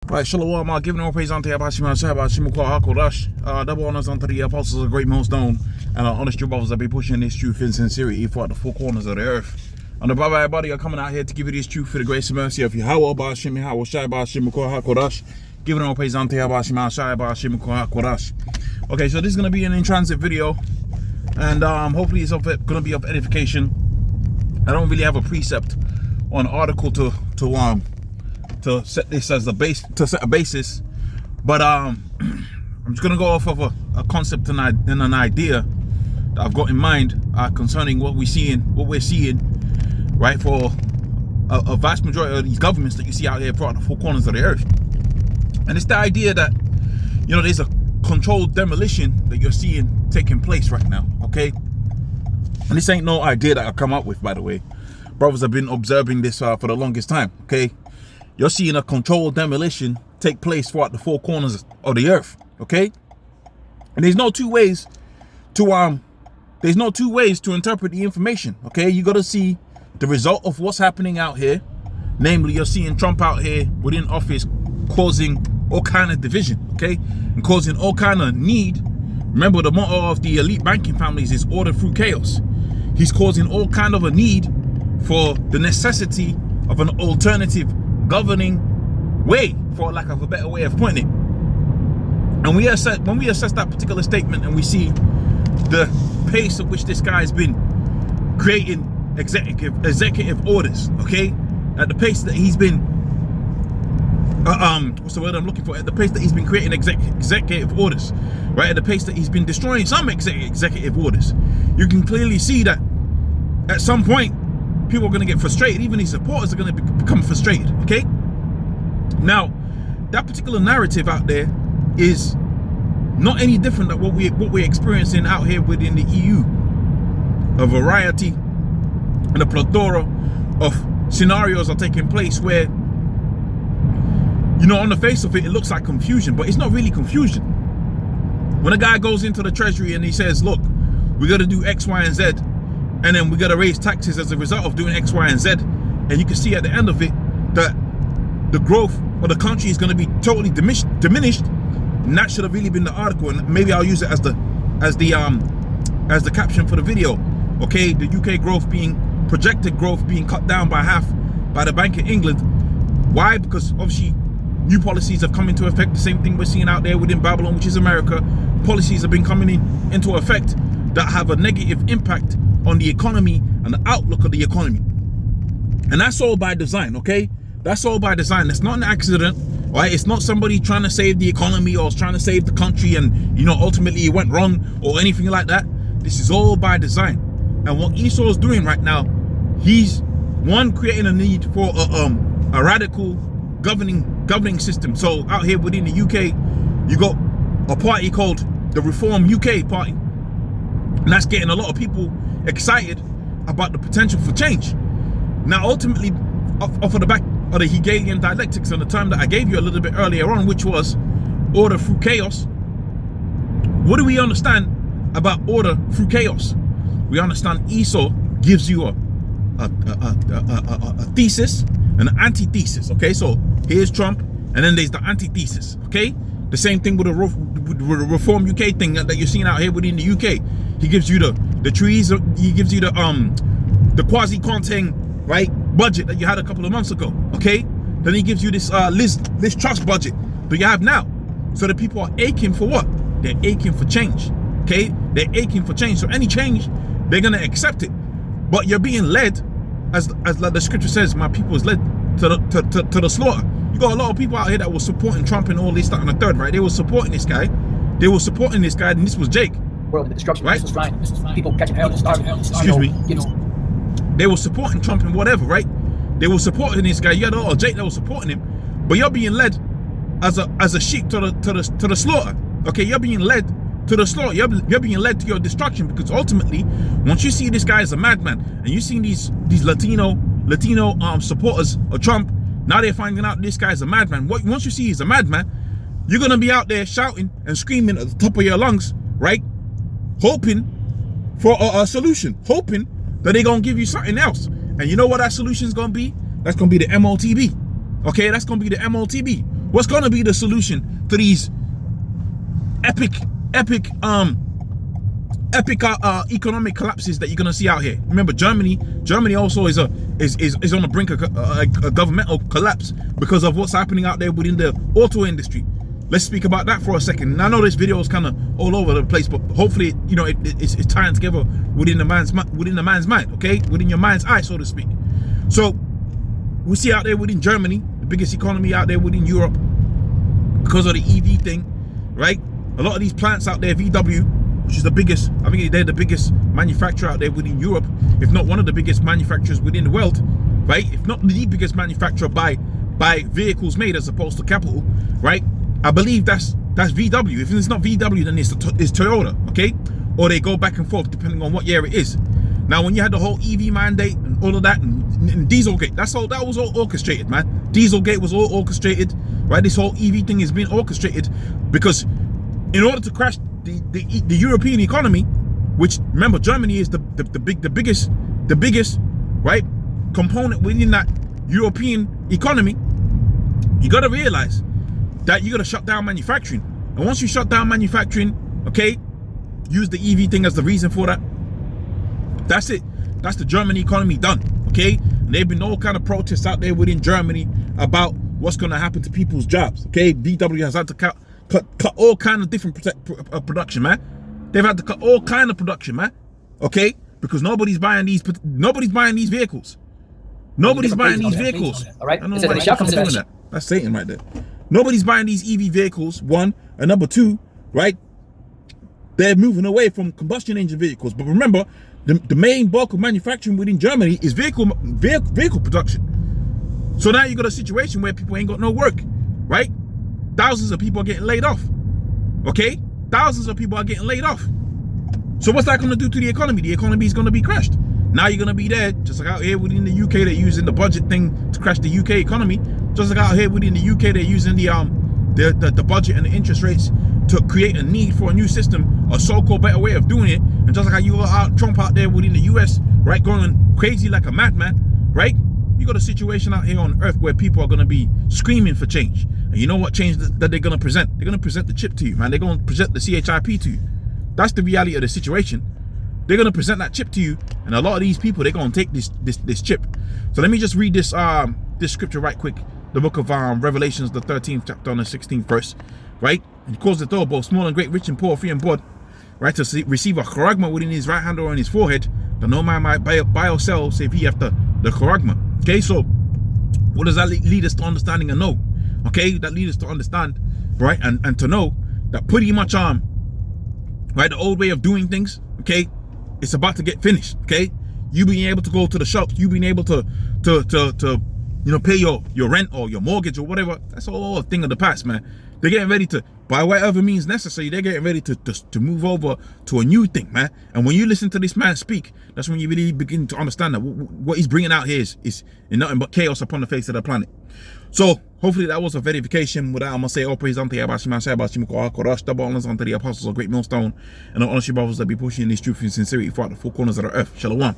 Right, Shalom, giving all praise unto Yahweh Shema Hakodash. Double honors unto the apostles of great millstone and our honest true brothers that be pushing this truth in sincerity throughout the four corners of the earth. And the brother everybody are coming out here to give you this truth for the grace and mercy of Yahweh Ba'ashim Yahweh Shai Ba'ashim Hakodash. Giving all praise unto Yahweh Shema Shai Ba'ashim Hakodash. Okay, so this is going to be an in-transit video, and hopefully it's going to be of edification. I don't really have a precept or an article to set this as a base, to set a basis, but I'm just gonna go off of a concept and an idea that I've got in mind concerning what we're seeing, right, for a vast majority of these governments that you see out here throughout the four corners of the earth. And it's the idea that, you know, there's a controlled demolition that you're seeing taking place right now, okay? And this ain't no idea that I come up with, by the way. Brothers have been observing this for the longest time, okay? You're seeing a controlled demolition take place throughout the four corners of the earth, okay? And there's no two ways to interpret the information, okay? You got to see the result of what's happening out here. Namely, you're seeing Trump out here within office causing all kind of division, okay? And causing all kind of need. Remember, the motto of the elite banking families is order through chaos. He's causing all kind of a need for the necessity of an alternative governing way, for lack of a better way of putting it. And when we assess that particular statement and we see the pace at which this guy has been creating executive orders, okay, at the pace that he's been what's the word I'm looking for, at the pace that he's been creating executive orders, right, at the pace that he's been destroying some executive orders, you can clearly see that at some point people are going to get frustrated. Even his supporters are going to become frustrated, okay? Now, that particular narrative out there is not any different than what we're experiencing out here within the EU. A variety and a plethora of scenarios are taking place where, you know, on the face of it, it looks like confusion, but it's not really confusion. When a guy goes into the treasury and he says, look, we got to do X, Y, and Z, and then we got to raise taxes as a result of doing X, Y, and Z, and you can see at the end of it that the growth of the country is going to be totally diminished, and that should have really been the article, and maybe I'll use it as the caption for the video. Okay, the UK projected growth being cut down by half by the Bank of England. Why? Because obviously new policies have come into effect. The same thing we're seeing out there within Babylon, which is America. Policies have been coming into effect that have a negative impact on the economy and the outlook of the economy. And that's all by design, okay? That's all by design. It's not an accident, right? It's not somebody trying to save the economy or trying to save the country and, you know, ultimately it went wrong or anything like that. This is all by design. And what Esau is doing right now, he's creating a need for a radical governing system. So out here within the UK, you got a party called the Reform UK Party, and that's getting a lot of people excited about the potential for change. Now, ultimately, off of the back of the Hegelian dialectics and the term that I gave you a little bit earlier on, which was order through chaos, what do we understand about order through chaos? We understand Esau gives you a thesis and an antithesis, okay? So here's Trump, and then there's the antithesis, okay? The same thing with the Reform UK thing that you're seeing out here within the UK. He gives you the trees, he gives you the quasi-content, right, budget that you had a couple of months ago, okay? Then he gives you this Liz Truss budget that you have now. So the people are aching for what? They're aching for change, okay? They're aching for change. So any change, they're gonna accept it. But you're being led, as like the scripture says, my people is led to the slaughter. You got a lot of people out here that were supporting Trump and all this, that, and the third, right? They were supporting this guy. And this was Jake. World, the destruction, right? This was flying. People catching hell, starving. Excuse me. You know, they were supporting Trump and whatever, right? They were supporting this guy. You had a lot of Jake that was supporting him, but you're being led as a sheep to the slaughter. Okay, you're being led to the slaughter. You're being led to your destruction, because ultimately, once you see this guy as a madman, and you see these Latino supporters of Trump, now they're finding out this guy is a madman. Once you see he's a madman, you're gonna be out there shouting and screaming at the top of your lungs, right? Hoping for a solution, hoping that they're gonna give you something else. And you know what that solution is gonna be? That's gonna be the MOTB. Okay, that's gonna be the MOTB. What's gonna be the solution to these epic economic collapses that you're gonna see out here? Remember, Germany also is on the brink of a governmental collapse because of what's happening out there within the auto industry. Let's speak about that for a second. And I know this video is kind of all over the place, but hopefully, you know, it's tying together within the man's mind, okay, within your mind's eye, so to speak. So we see out there within Germany, the biggest economy out there within Europe, because of the EV thing, right? A lot of these plants out there, VW, which is the biggest, I think they're the biggest manufacturer out there within Europe, if not one of the biggest manufacturers within the world, right? If not the biggest manufacturer by vehicles made as opposed to capital, right? I believe that's VW. If it's not VW, then it's Toyota, okay? Or they go back and forth depending on what year it is. Now, when you had the whole EV mandate and all of that, and Dieselgate, that was all orchestrated, man. Dieselgate was all orchestrated, right? This whole EV thing is being orchestrated because in order to crash the European economy, which remember Germany is the biggest right component within that European economy, you got to realize that you got to shut down manufacturing. And once you shut down manufacturing, okay, use the EV thing as the reason for that. That's it. That's the German economy done, okay? And there have been all kind of protests out there within Germany about what's going to happen to people's jobs, okay? VW has had to cut all kind of different production, man. They've had to cut all kind of production, man, okay? Because nobody's buying these vehicles. Nobody's buying these vehicles. All right. I don't know why they keep doing that. That's Satan right there. Nobody's buying these EV vehicles, one. And number two, right? They're moving away from combustion engine vehicles. But remember, the main bulk of manufacturing within Germany is vehicle production. So now you got a situation where people ain't got no work, right? Thousands of people are getting laid off, okay? Thousands of people are getting laid off. So what's that going to do to the economy? The economy is going to be crashed. Now you're going to be there, just like out here within the UK, they're using the budget thing to crash the UK economy. Just like out here within the UK, they're using the budget and the interest rates to create a need for a new system, a so-called better way of doing it. And just like how you got Trump out there within the US, right, going crazy like a madman, right? You got a situation out here on earth where people are going to be screaming for change. And you know what change that they're going to present? They're going to present the chip to you, man. They're going to present the CHIP to you. That's the reality of the situation. They're going to present that chip to you, and a lot of these people, they're going to take this chip. So let me just read this scripture right quick. The book of Revelations, the 13th chapter on the 16th verse, right? And he calls the door both small and great, rich and poor, free and bond, right? To receive a charagma within his right hand or on his forehead, that no man might buy or sell save he after the charagma. Okay, so what does that lead us to understanding and know? Okay, that leads us to understand, right? And to know that pretty much right, the old way of doing things, okay, it's about to get finished, okay? You being able to go to the shops, you being able to you know, pay your rent or your mortgage or whatever, that's all a thing of the past, man. They're getting ready to, by whatever means necessary, they're getting ready to move over to a new thing, man. And when you listen to this man speak, that's when you really begin to understand that what he's bringing out here is nothing but chaos upon the face of the planet. So hopefully that was a verification. With that, I'm gonna say all praise unto Yahweh, say about Shimko, double honors unto the apostles of Great Millstone, and the honest brothers that be pushing this truth in sincerity throughout the four corners of the earth. Shalom.